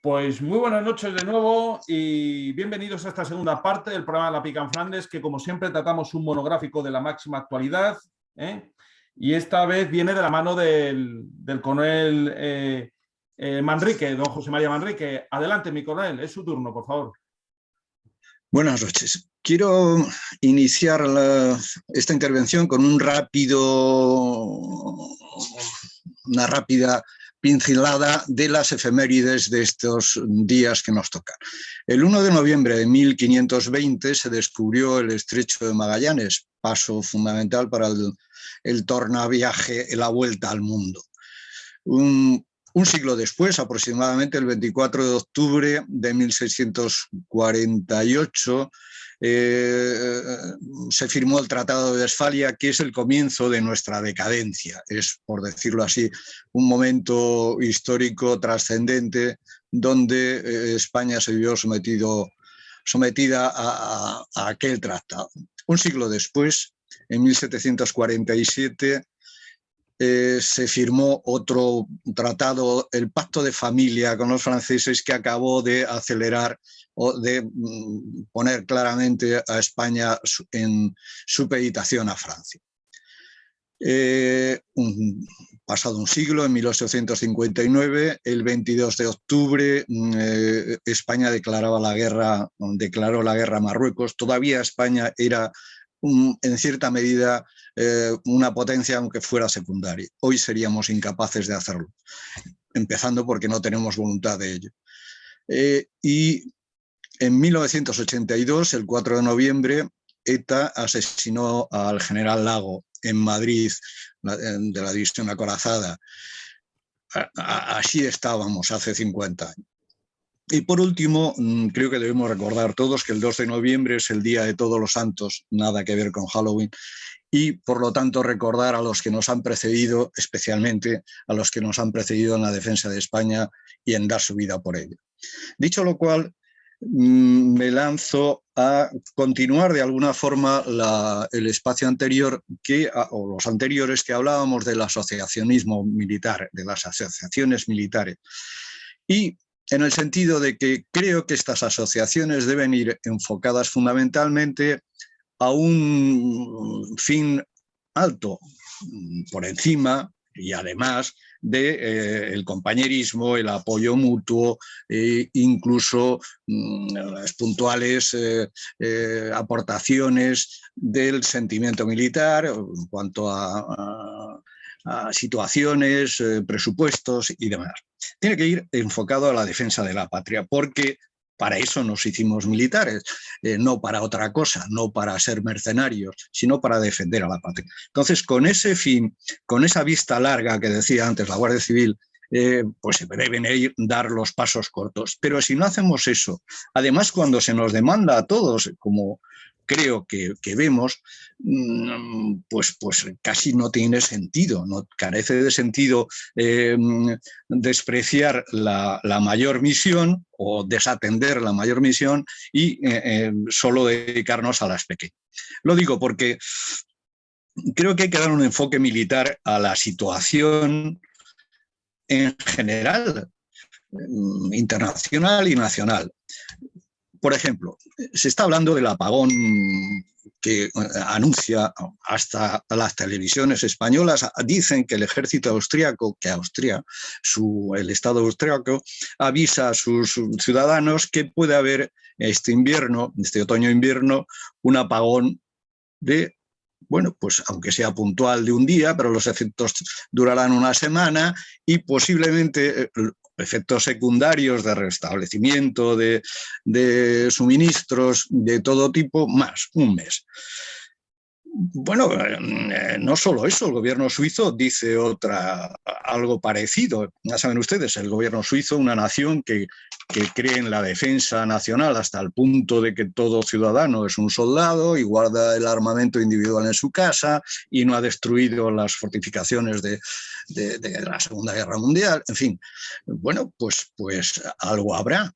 Pues muy buenas noches de nuevo y bienvenidos a esta segunda parte del programa La Pica en Flandes, que como siempre tratamos un monográfico de la máxima actualidad, y esta vez viene de la mano del coronel Manrique, don José María Manrique. Adelante, mi coronel, es su turno, por favor. Buenas noches. Quiero iniciar esta intervención con una rápida pincelada de las efemérides de estos días que nos tocan. El 1 de noviembre de 1520 se descubrió el Estrecho de Magallanes, paso fundamental para el tornaviaje, la vuelta al mundo. Un siglo después, aproximadamente el 24 de octubre de 1648, se firmó el Tratado de Westfalia, que es el comienzo de nuestra decadencia. Es, por decirlo así, un momento histórico trascendente donde España se vio sometida a aquel tratado. Un siglo después, en 1747, se firmó otro tratado, el Pacto de Familia con los franceses, que acabó de acelerar o de poner claramente a España en supeditación a Francia. Pasado un siglo, en 1859, el 22 de octubre, España declaró la guerra a Marruecos. Todavía España era en cierta medida una potencia, aunque fuera secundaria. Hoy seríamos incapaces de hacerlo, empezando porque no tenemos voluntad de ello. Y en 1982, el 4 de noviembre, ETA asesinó al general Lago en Madrid, de la división acorazada. Así estábamos hace 50 años. Y por último, creo que debemos recordar todos que el 2 de noviembre es el Día de Todos los Santos, nada que ver con Halloween, y por lo tanto recordar a los que nos han precedido, especialmente a los que nos han precedido en la defensa de España y en dar su vida por ello. Dicho lo cual, me lanzo a continuar de alguna forma el espacio anterior, o los anteriores, que hablábamos del asociacionismo militar, de las asociaciones militares. Y en el sentido de que creo que estas asociaciones deben ir enfocadas fundamentalmente a un fin alto, por encima y además del compañerismo, el apoyo mutuo, incluso las puntuales aportaciones del sentimiento militar en cuanto a situaciones, presupuestos y demás. Tiene que ir enfocado a la defensa de la patria, porque para eso nos hicimos militares, no para otra cosa, no para ser mercenarios, sino para defender a la patria. Entonces, con ese fin, con esa vista larga que decía antes la Guardia Civil, pues se deben dar los pasos cortos. Pero si no hacemos eso, además cuando se nos demanda a todos, como creo que vemos, pues casi no tiene sentido, no carece de sentido despreciar la mayor misión o desatender la mayor misión y solo dedicarnos a las pequeñas. Lo digo porque creo que hay que dar un enfoque militar a la situación en general, internacional y nacional. Por ejemplo, se está hablando del apagón que anuncia hasta las televisiones españolas. Dicen que el ejército austríaco, el Estado austríaco, avisa a sus ciudadanos que puede haber este otoño-invierno, un apagón de, bueno, pues aunque sea puntual, de un día, pero los efectos durarán una semana y posiblemente efectos secundarios de restablecimiento de suministros de todo tipo, más un mes. Bueno, no solo eso, el gobierno suizo dice algo parecido. Ya saben ustedes, el gobierno suizo, una nación que cree en la defensa nacional hasta el punto de que todo ciudadano es un soldado y guarda el armamento individual en su casa y no ha destruido las fortificaciones de la Segunda Guerra Mundial. En fin, bueno, pues algo habrá.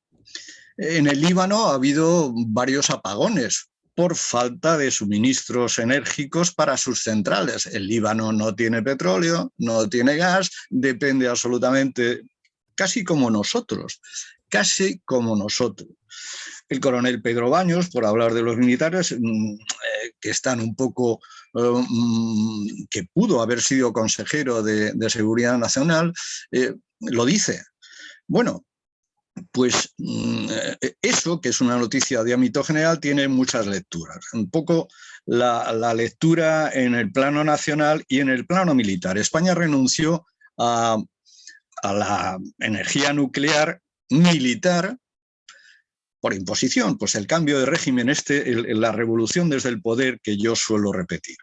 En el Líbano ha habido varios apagones por falta de suministros enérgicos para sus centrales. El Líbano no tiene petróleo, no tiene gas, depende absolutamente, casi como nosotros, casi como nosotros. El coronel Pedro Baños, por hablar de los militares, que están un poco, que pudo haber sido consejero de Seguridad Nacional, lo dice. Bueno, pues eso, que es una noticia de ámbito general, tiene muchas lecturas. Un poco la lectura en el plano nacional y en el plano militar. España renunció a la energía nuclear militar por imposición, pues el cambio de régimen, la revolución desde el poder que yo suelo repetir.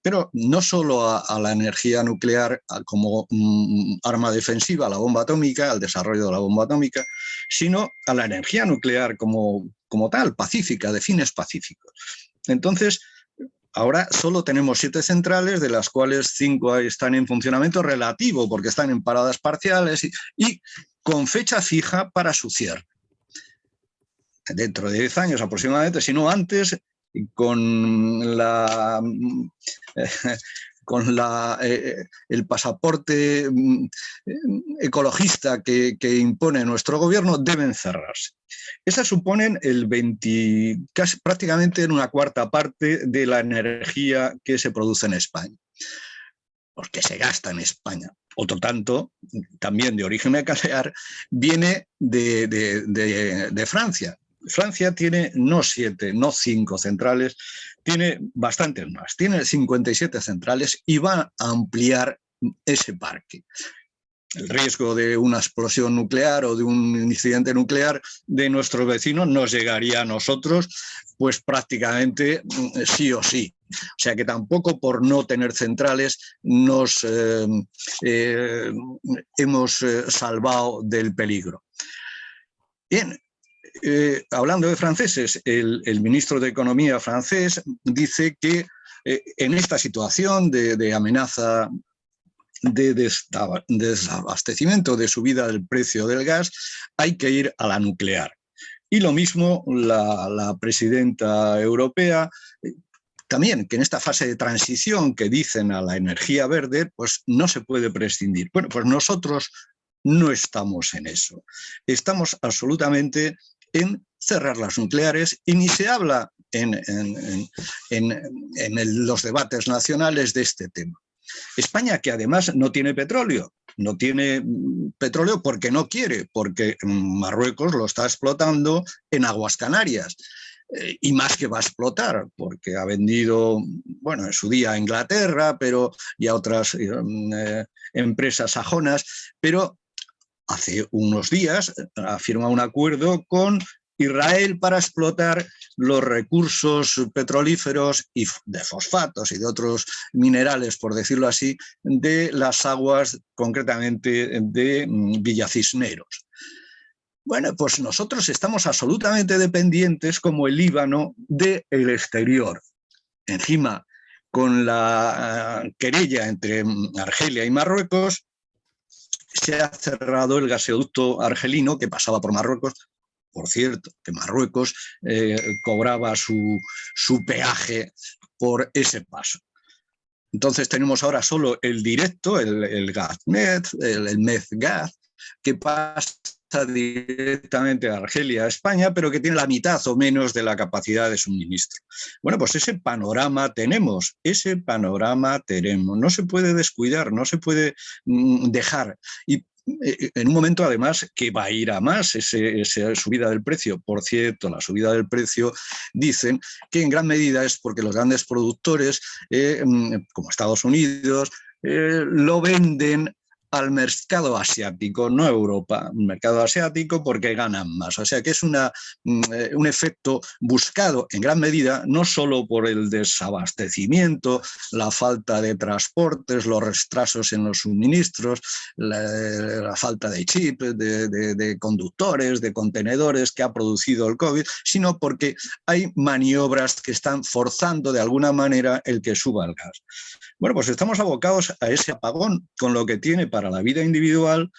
Pero no solo a la energía nuclear como arma defensiva, a la bomba atómica, al desarrollo de la bomba atómica, sino a la energía nuclear como tal, pacífica, de fines pacíficos. Entonces, ahora solo tenemos 7 centrales, de las cuales 5 están en funcionamiento relativo, porque están en paradas parciales y con fecha fija para su cierre. Dentro de 10 años aproximadamente, si no antes, con el pasaporte ecologista que impone nuestro gobierno, deben cerrarse. Esas suponen casi prácticamente en una cuarta parte de la energía que se produce en España, porque se gasta en España. Otro tanto, también de origen nuclear, viene de Francia. Francia tiene no 7, no 5 centrales, tiene bastantes más, tiene 57 centrales y va a ampliar ese parque. El riesgo de una explosión nuclear o de un incidente nuclear de nuestros vecinos nos llegaría a nosotros, pues prácticamente sí o sí. O sea que tampoco por no tener centrales nos hemos salvado del peligro. Bien. Hablando de franceses, el ministro de Economía francés dice que en esta situación de amenaza de desabastecimiento, de subida del precio del gas, hay que ir a la nuclear. Y lo mismo la presidenta europea, también que en esta fase de transición que dicen a la energía verde, pues no se puede prescindir. Bueno, pues nosotros no estamos en eso. Estamos absolutamente en cerrar las nucleares y ni se habla en los debates nacionales de este tema. España, que además no tiene petróleo porque no quiere, porque Marruecos lo está explotando en aguas canarias. Y más que va a explotar, porque ha vendido, bueno, en su día a Inglaterra, y a otras empresas sajonas, pero hace unos días ha firmado un acuerdo con Israel para explotar los recursos petrolíferos y de fosfatos y de otros minerales, por decirlo así, de las aguas, concretamente de Villa Cisneros. Bueno, pues nosotros estamos absolutamente dependientes, como el Líbano, del exterior. Encima, con la querella entre Argelia y Marruecos, se ha cerrado el gasoducto argelino que pasaba por Marruecos. Por cierto, que Marruecos cobraba su peaje por ese paso. Entonces tenemos ahora solo el directo, el GasNet, el MEDGaz, que pasa directamente a Argelia, a España, pero que tiene la mitad o menos de la capacidad de suministro. Bueno, pues ese panorama tenemos. No se puede descuidar, no se puede dejar. Y en un momento, además, que va a ir a más esa subida del precio. Por cierto, la subida del precio dicen que en gran medida es porque los grandes productores, como Estados Unidos, lo venden al mercado asiático, no a Europa, un mercado asiático porque ganan más. O sea que es un efecto buscado en gran medida no solo por el desabastecimiento, la falta de transportes, los retrasos en los suministros, la falta de chips, de conductores, de contenedores que ha producido el COVID, sino porque hay maniobras que están forzando de alguna manera el que suba el gas. Bueno, pues estamos abocados a ese apagón, con lo que tiene para la vida individual,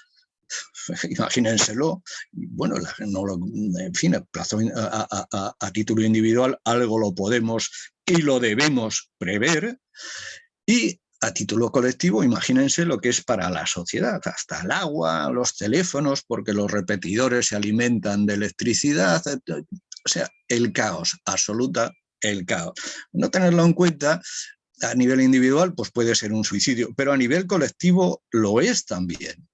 imagínenselo. Bueno, en fin, a título individual algo lo podemos y lo debemos prever, y a título colectivo, imagínense lo que es para la sociedad, hasta el agua, los teléfonos, porque los repetidores se alimentan de electricidad, o sea, el caos, absoluta el caos. No tenerlo en cuenta a nivel individual, pues puede ser un suicidio, pero a nivel colectivo lo es también,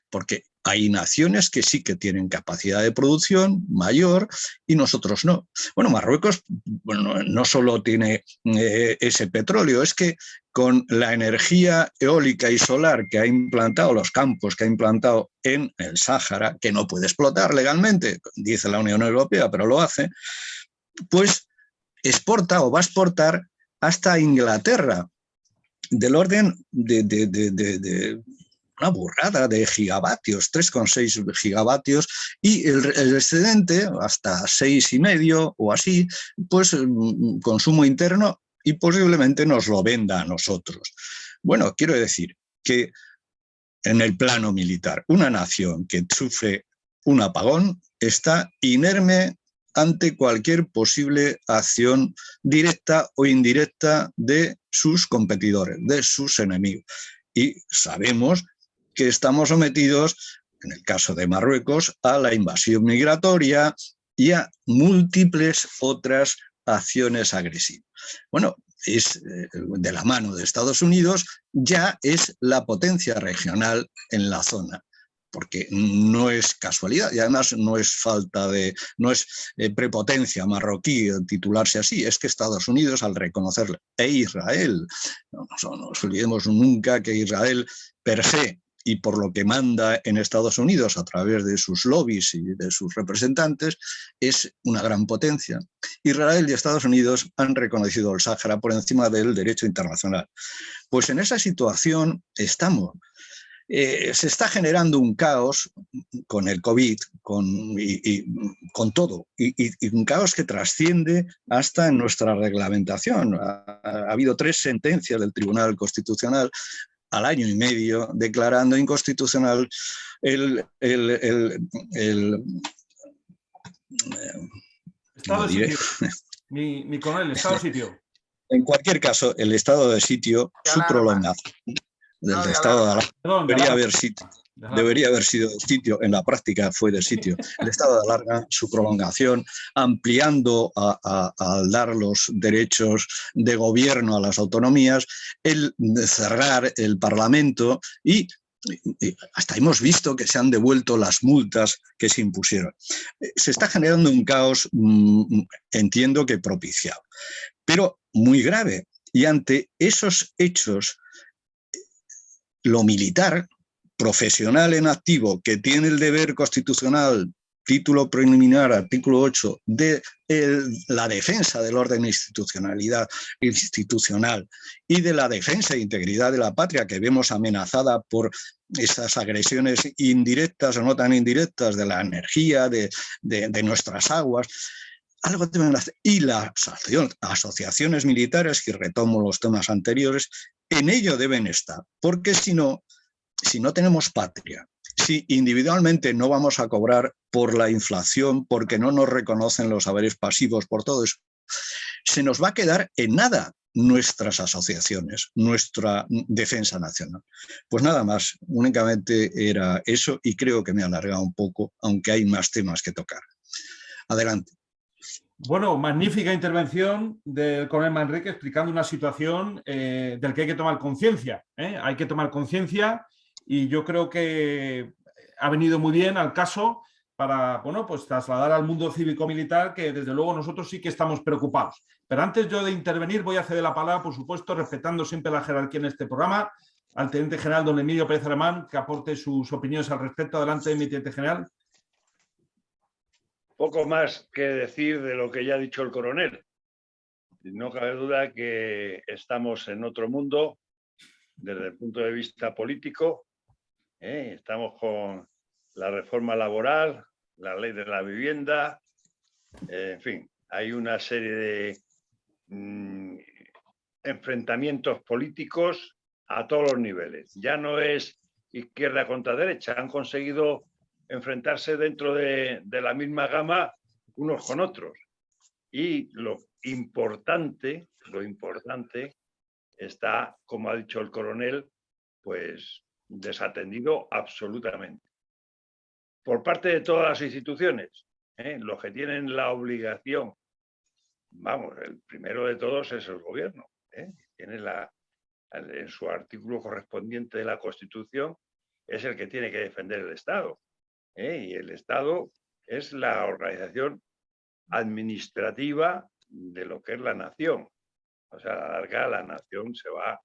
porque hay naciones que sí que tienen capacidad de producción mayor y nosotros no. Bueno, Marruecos no solo tiene ese petróleo, es que con la energía eólica y solar que ha implantado, los campos que ha implantado en el Sáhara, que no puede explotar legalmente, dice la Unión Europea, pero lo hace, pues exporta o va a exportar hasta Inglaterra, del orden de una burrada de gigavatios, 3,6 gigavatios, y el excedente, hasta 6,5 o así, pues consumo interno, y posiblemente nos lo venda a nosotros. Bueno, quiero decir que en el plano militar, una nación que sufre un apagón está inerme ante cualquier posible acción directa o indirecta de sus competidores, de sus enemigos. Y sabemos que estamos sometidos, en el caso de Marruecos, a la invasión migratoria y a múltiples otras acciones agresivas. Bueno, es de la mano de Estados Unidos, ya es la potencia regional en la zona, porque no es casualidad y además no es prepotencia marroquí titularse así, es que Estados Unidos, al reconocerle, e Israel, no nos olvidemos nunca que Israel per se, y por lo que manda en Estados Unidos a través de sus lobbies y de sus representantes, es una gran potencia. Israel y Estados Unidos han reconocido el Sáhara por encima del derecho internacional. Pues en esa situación estamos. Se está generando un caos con el COVID, con todo, y un caos que trasciende hasta en nuestra reglamentación. Ha habido 3 sentencias del Tribunal Constitucional al año y medio declarando inconstitucional Estado de sitio. Mi coronel, estado de sitio. En cualquier caso, el estado de sitio, su prolongación del estado de alarma debería haber sido de sitio, en la práctica fue de sitio. El estado de alarma, su prolongación, ampliando al dar los derechos de gobierno a las autonomías, el cerrar el Parlamento y hasta hemos visto que se han devuelto las multas que se impusieron. Se está generando un caos, entiendo que propiciado, pero muy grave. Y ante esos hechos, lo militar, profesional en activo, que tiene el deber constitucional, título preliminar, artículo 8, de la defensa del orden institucional y de la defensa e integridad de la patria, que vemos amenazada por esas agresiones indirectas o no tan indirectas de la energía, de nuestras aguas, algo deben hacer. Y las asociaciones militares, y retomo los temas anteriores, en ello deben estar, porque si no tenemos patria, si individualmente no vamos a cobrar por la inflación, porque no nos reconocen los saberes pasivos, por todo eso, se nos va a quedar en nada nuestras asociaciones, nuestra defensa nacional. Pues nada más, únicamente era eso, y creo que me he alargado un poco, aunque hay más temas que tocar. Adelante. Bueno, magnífica intervención del coronel Manrique explicando una situación del que hay que tomar conciencia. Hay que tomar conciencia y yo creo que ha venido muy bien al caso para, bueno, pues trasladar al mundo cívico-militar que desde luego nosotros sí que estamos preocupados. Pero antes yo de intervenir voy a ceder la palabra, por supuesto, respetando siempre la jerarquía en este programa, al teniente general don Emilio Pérez Alemán, que aporte sus opiniones al respecto. Adelante, mi teniente general. Poco más que decir de lo que ya ha dicho el coronel. No cabe duda que estamos en otro mundo desde el punto de vista político. Estamos con la reforma laboral, la ley de la vivienda, en fin, hay una serie de enfrentamientos políticos a todos los niveles. Ya no es izquierda contra derecha, han conseguido enfrentarse dentro de la misma gama unos con otros. Y lo importante está, como ha dicho el coronel, pues desatendido absolutamente. Por parte de todas las instituciones, los que tienen la obligación, vamos, el primero de todos es el gobierno, tiene en su artículo correspondiente de la Constitución, es el que tiene que defender el Estado. Y el Estado es la organización administrativa de lo que es la nación. O sea, a la larga la nación se va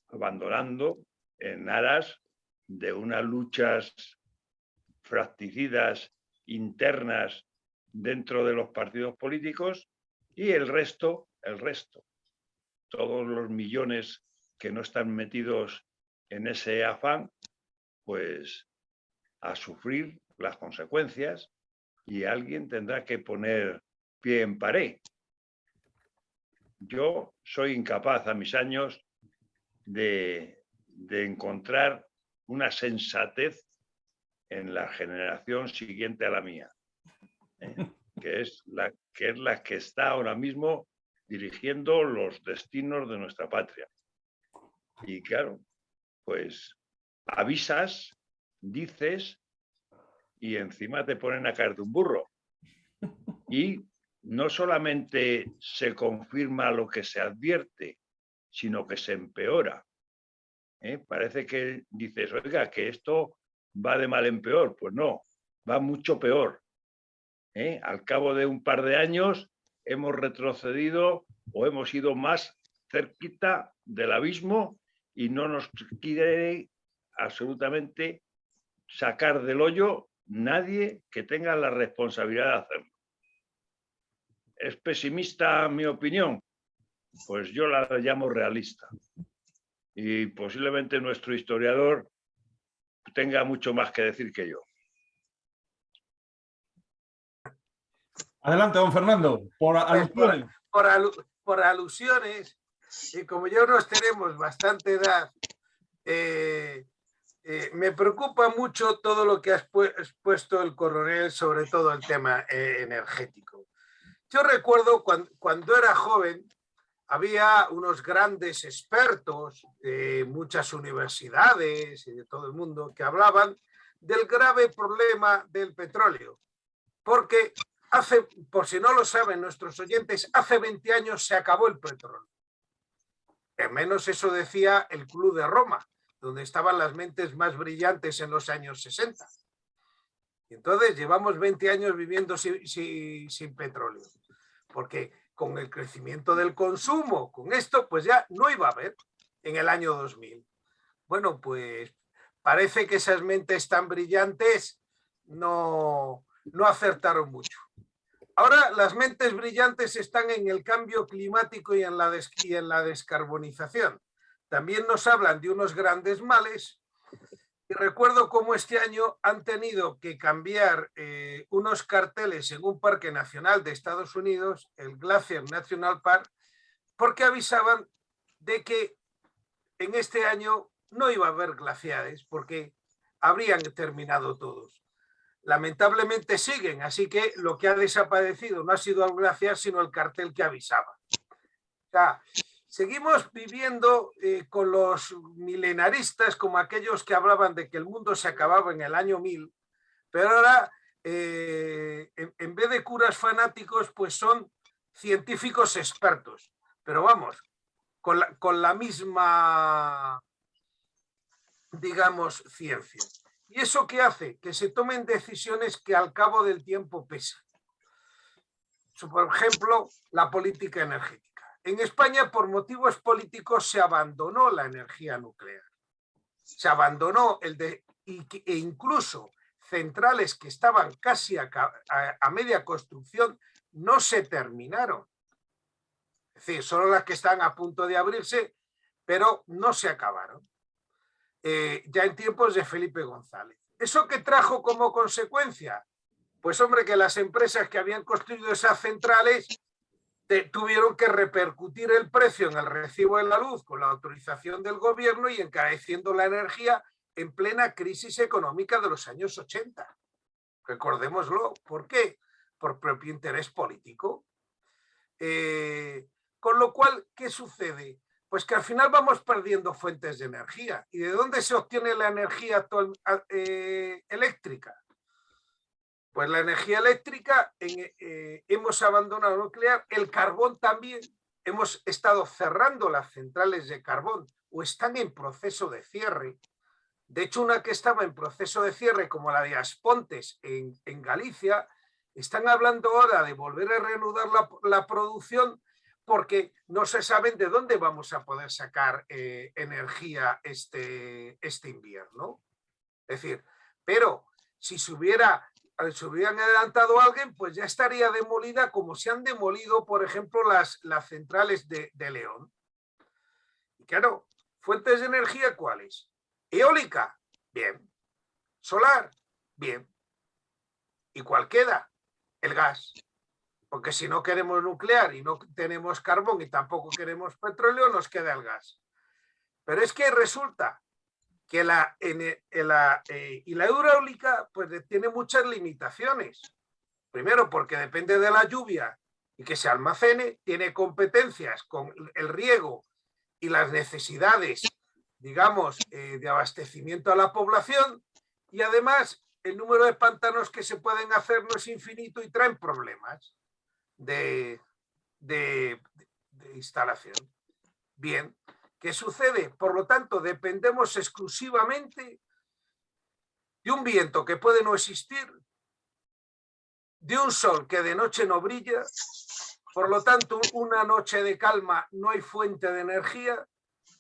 abandonando en aras de unas luchas fracticidas internas dentro de los partidos políticos y el resto, todos los millones que no están metidos en ese afán, pues a sufrir las consecuencias y alguien tendrá que poner pie en pared. Yo soy incapaz a mis años de encontrar una sensatez en la generación siguiente a la mía, que es la que está ahora mismo dirigiendo los destinos de nuestra patria. Y claro, pues avisas, dices y encima te ponen a caer de un burro. Y no solamente se confirma lo que se advierte, sino que se empeora. Parece que dices, oiga, que esto va de mal en peor. Pues no, va mucho peor. Al cabo de un par de años hemos retrocedido o hemos ido más cerquita del abismo y no nos quiere absolutamente sacar del hoyo nadie que tenga la responsabilidad de hacerlo. ¿Es pesimista mi opinión? Pues yo la llamo realista. Y posiblemente nuestro historiador tenga mucho más que decir que yo. Adelante, don Fernando, por alusiones. Por alusiones, y como ya nos tenemos bastante edad, me preocupa mucho todo lo que has puesto el coronel, sobre todo el tema energético. Yo recuerdo cuando era joven, había unos grandes expertos de muchas universidades y de todo el mundo que hablaban del grave problema del petróleo. Porque por si no lo saben nuestros oyentes, hace 20 años se acabó el petróleo. Al menos eso decía el Club de Roma, donde estaban las mentes más brillantes en los años 60. Y entonces llevamos 20 años viviendo sin petróleo. Porque con el crecimiento del consumo, con esto, pues ya no iba a haber en el año 2000. Bueno, pues parece que esas mentes tan brillantes no acertaron mucho. Ahora las mentes brillantes están en el cambio climático y en la descarbonización. También nos hablan de unos grandes males. Y recuerdo cómo este año han tenido que cambiar unos carteles en un parque nacional de Estados Unidos, el Glacier National Park, porque avisaban de que en este año no iba a haber glaciares porque habrían terminado todos. Lamentablemente siguen, así que lo que ha desaparecido no ha sido el glaciar, sino el cartel que avisaba. O sea, seguimos viviendo con los milenaristas como aquellos que hablaban de que el mundo se acababa en el año 1000, pero ahora en vez de curas fanáticos pues son científicos expertos, pero vamos, con la misma, digamos, ciencia. ¿Y eso qué hace? Que se tomen decisiones que al cabo del tiempo pesan. Por ejemplo, la política energética. En España, por motivos políticos, se abandonó la energía nuclear. Se abandonó e incluso centrales que estaban casi a media construcción no se terminaron. Es decir, solo las que están a punto de abrirse, pero no se acabaron. Ya en tiempos de Felipe González. ¿Eso qué trajo como consecuencia? Pues hombre, que las empresas que habían construido esas centrales tuvieron que repercutir el precio en el recibo de la luz con la autorización del gobierno y encareciendo la energía en plena crisis económica de los años 80. Recordémoslo. ¿Por qué? Por propio interés político. Con lo cual, ¿qué sucede? Pues que al final vamos perdiendo fuentes de energía. ¿Y de dónde se obtiene la energía eléctrica? Pues la energía eléctrica, hemos abandonado el nuclear, el carbón también. Hemos estado cerrando las centrales de carbón o están en proceso de cierre. De hecho, una que estaba en proceso de cierre, como la de Aspontes en Galicia, están hablando ahora de volver a reanudar la producción porque no se saben de dónde vamos a poder sacar energía este invierno. Es decir, pero si se hubieran adelantado a alguien, pues ya estaría demolida como se han demolido, por ejemplo, las centrales de León. Y claro, fuentes de energía, ¿cuáles? Eólica, bien. Solar, bien. ¿Y cuál queda? El gas. Porque si no queremos nuclear y no tenemos carbón y tampoco queremos petróleo, nos queda el gas. Pero es que resulta que la hidráulica pues tiene muchas limitaciones. Primero, porque depende de la lluvia y que se almacene, tiene competencias con el riego y las necesidades, digamos, de abastecimiento a la población, y además el número de pantanos que se pueden hacer no es infinito y traen problemas de instalación. Bien, ¿qué sucede? Por lo tanto, dependemos exclusivamente de un viento que puede no existir, de un sol que de noche no brilla, por lo tanto, una noche de calma no hay fuente de energía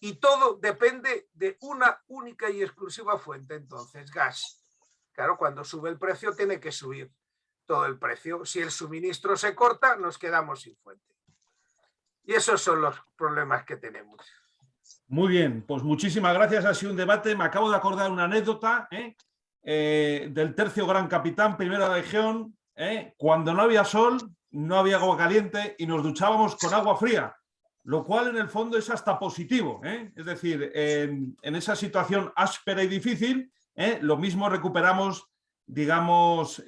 y todo depende de una única y exclusiva fuente, entonces, gas. Claro, cuando sube el precio tiene que subir todo el precio. Si el suministro se corta, nos quedamos sin fuente. Y esos son los problemas que tenemos. Muy bien, pues muchísimas gracias. Ha sido un debate. Me acabo de acordar una anécdota del tercio Gran Capitán, Primera Legión. Cuando no había sol, no había agua caliente y nos duchábamos con agua fría, lo cual en el fondo es hasta positivo. Es decir, en esa situación áspera y difícil, lo mismo recuperamos, digamos,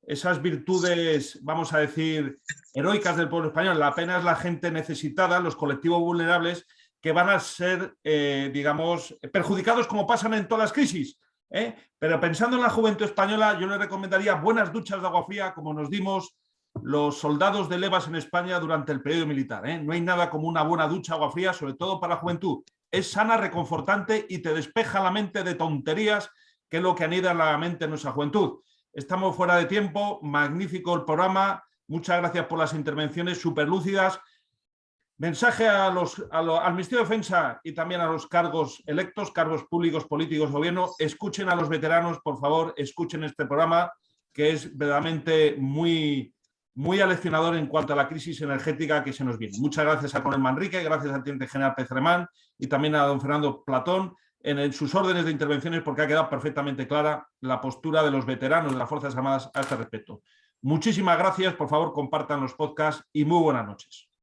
esas virtudes, vamos a decir, heroicas del pueblo español. La pena es la gente necesitada, los colectivos vulnerables, que van a ser, digamos, perjudicados como pasan en todas las crisis. Pero pensando en la juventud española, yo le recomendaría buenas duchas de agua fría, como nos dimos los soldados de levas en España durante el periodo militar. No hay nada como una buena ducha de agua fría, sobre todo para la juventud. Es sana, reconfortante y te despeja la mente de tonterías, que es lo que anida la mente en nuestra juventud. Estamos fuera de tiempo, magnífico el programa, muchas gracias por las intervenciones súper lúcidas. Mensaje al Ministerio de Defensa y también a los cargos electos, cargos públicos, políticos, gobierno, escuchen a los veteranos, por favor, escuchen este programa, que es verdaderamente muy, muy aleccionador en cuanto a la crisis energética que se nos viene. Muchas gracias a Coronel Manrique, gracias al Teniente General Pérez Remán y también a don Fernando Platón en sus órdenes de intervenciones, porque ha quedado perfectamente clara la postura de los veteranos de las Fuerzas Armadas a este respecto. Muchísimas gracias, por favor, compartan los podcasts y muy buenas noches.